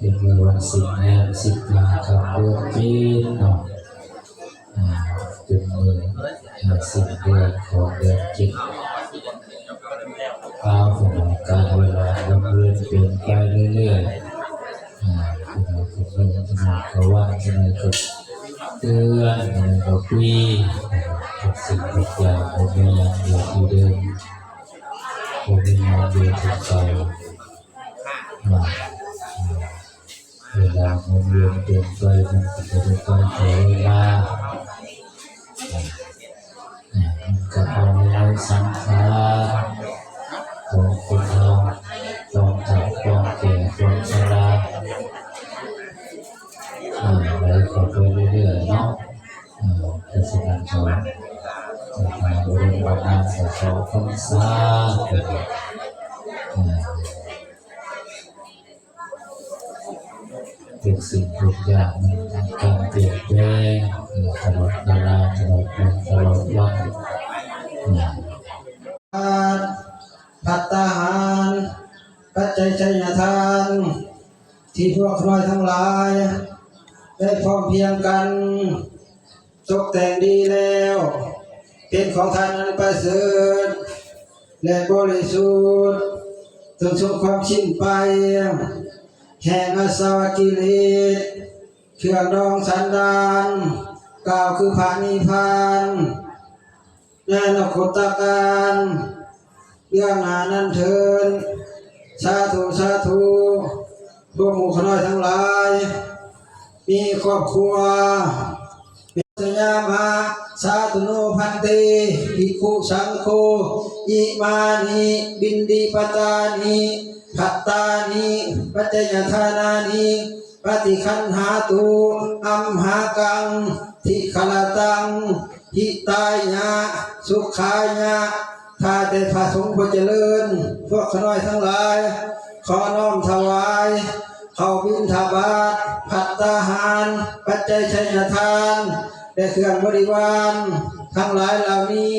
เป็นเมื่อวันสิบแห่งสิบหาคำเดือนปีเนาะเป็นเมื่อสิบเดือนของเดือนจิตข้าวของการเวลาดำเนินเปลี่ยนไปเรื่อยๆคุณเป็นสมัยเขาว่าสมัยกับเดือนกับปีกับสิ่งทุกอย่างผมมีอย่างเดียวที่เดิมผมมีอย่างเดียวที่เก่าเวลามันเรียนเปลี่ยนไปมันก็จะต้องใช้เวลากับเอาในสังขารของคนเราต้องทำความแก่ความชราอะไรก็ไปเรื่อยๆเนาะแต่สิ่งนั้นเราบริบาลงานของเขาคำสาเป็นสิ่งทุกอย่างมันการเปลี่ยนแปลงตลอดเวลาตลอดวันตลอดวันภัตตาหารปัจจัยชัยทานที่พวกน้อยทั้งหลายได้พร้อมเพียงกันตกแต่งดีแล้วเป็นของท่านอันประเสริฐและบริสุทธิ์ถึงสุขความสิ้นไปแห่งอาสวะกิเลสเครื่องดองสันดานกล่าวคือพระนิพพานในอนาคตการเรื่องหน้านั้นเถิดสาธุสาธุพวกหมู่ขน้อยทั้งหลายมีครอบครัวเป็นสัญญามาสาธุโนพันเตภิกขุสังโฆอิมานิบินดีปตานิภัตตานิปัจจยทานานิปฏิคันหาตุอัมหากังทิขลตังหิตายะสุขายะข้าแต่พระสงฆ์ผู้เจริญพวกขน้อยทั้งหลายขอน้อมถวายเข้าบิณฑบาตภัตตาหารปัจจัยชัยทานและเครื่องบริวารทั้งหลายเหล่านี้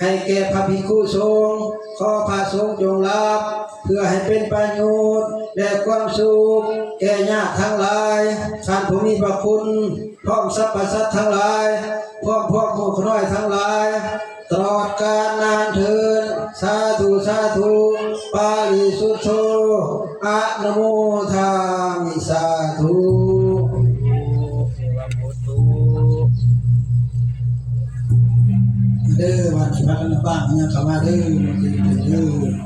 ให้แก่พระภิกษุสงฆ์ขอพระสงฆ์จงรับเพื่อให้เป็นประโยชน์และความสุขแก่ญาติทั้งหลายท่านผู้มีพระคุณพร้อมสรรพสัตว์ทั้งหลายพร้อมพวกหมู่น้อยทั้งหลายตลอดกาลนานเถิดสาธุสาธุปาริสุทโธอะนะโมทามิสาธุเด้อวันที่พักบ้านเนี่ยเขามาเด้อ